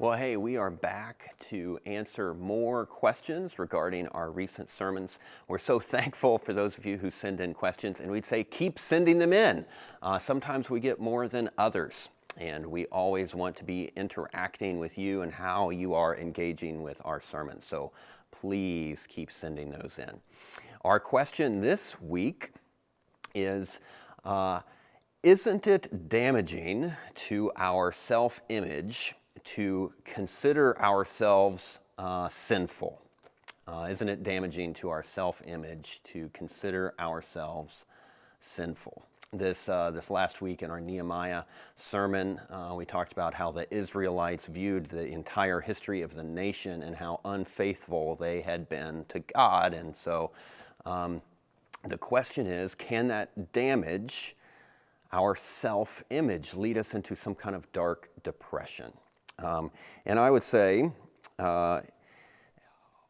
Well, hey, we are back to answer more questions regarding our recent sermons. We're so thankful for those of you who send in questions, and we'd say keep sending them in. Sometimes we get more than others, and we always want to be interacting with you and how you are engaging with our sermons. So please keep sending those in. Our question this week is, isn't it damaging to our self-image to consider ourselves sinful? Isn't it damaging to our self-image to consider ourselves sinful? This last week in our Nehemiah sermon, we talked about how the Israelites viewed the entire history of the nation and how unfaithful they had been to God. And so the question is, can that damage our self-image, lead us into some kind of dark depression? And I would say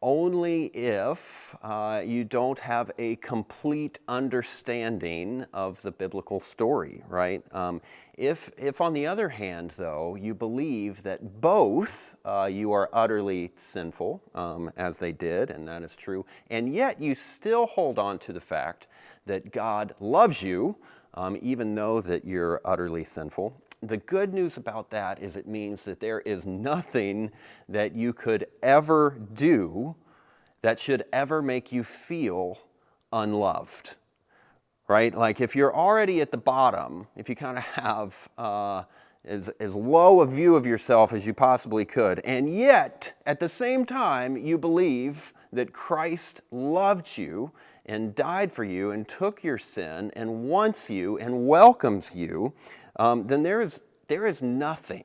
only if you don't have a complete understanding of the biblical story, right? If on the other hand, though, you believe that both you are utterly sinful, as they did, and that is true, and yet you still hold on to the fact that God loves you, even though that you're utterly sinful. The good news about that is it means that there is nothing that you could ever do that should ever make you feel unloved, right? Like if you're already at the bottom, if you kind of have as low a view of yourself as you possibly could, and yet at the same time you believe that Christ loved you and died for you and took your sin and wants you and welcomes you, then there's nothing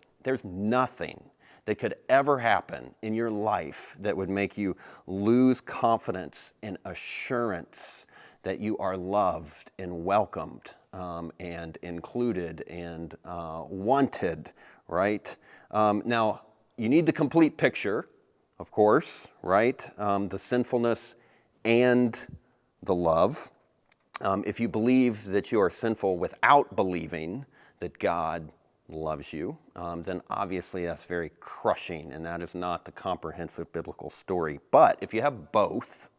that could ever happen in your life that would make you lose confidence and assurance that you are loved and welcomed and included and wanted, right? Now, you need the complete picture, of course, right? The sinfulness and the love. If you believe that you are sinful without believing that God loves you, then obviously that's very crushing, and that is not the comprehensive biblical story. But if you have both,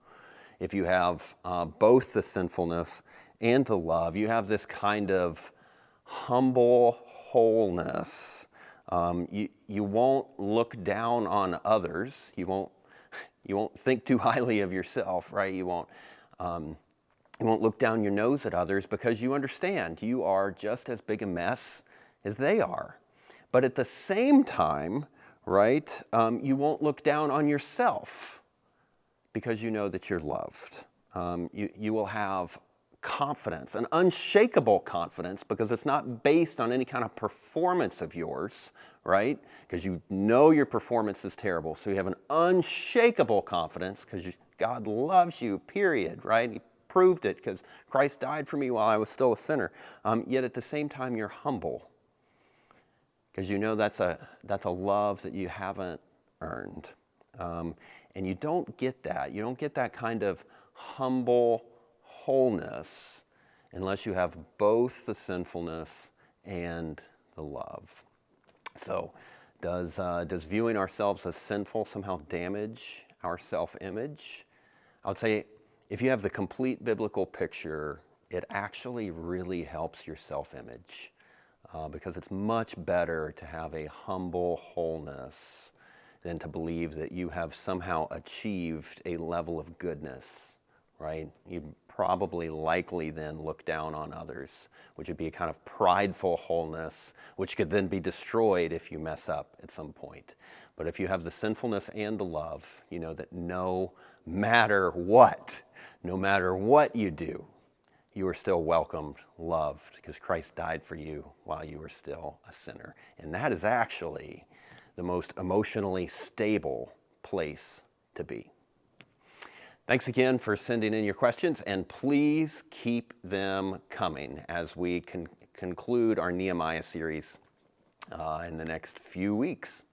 if you have both the sinfulness and the love, you have this kind of humble wholeness. You won't look down on others. You won't think too highly of yourself, right? You won't look down your nose at others because you understand you are just as big a mess as they are. But at the same time, right, you won't look down on yourself because you know that you're loved. You will have confidence, an unshakable confidence, because it's not based on any kind of performance of yours, right? Because you know your performance is terrible. So you have an unshakable confidence because God loves you, period, right? He proved it because Christ died for me while I was still a sinner. Yet at the same time, you're humble because you know that's a love that you haven't earned. And you don't get that. You don't get that kind of humble wholeness unless you have both the sinfulness and the love. So does viewing ourselves as sinful somehow damage our self-image? I would say if you have the complete biblical picture, it actually really helps your self-image because it's much better to have a humble wholeness than to believe that you have somehow achieved a level of goodness, right? You'd probably likely then look down on others, which would be a kind of prideful wholeness, which could then be destroyed if you mess up at some point. But if you have the sinfulness and the love, you know that no matter what you do, you are still welcomed, loved, because Christ died for you while you were still a sinner. And that is actually the most emotionally stable place to be. Thanks again for sending in your questions, and please keep them coming as we conclude our Nehemiah series in the next few weeks.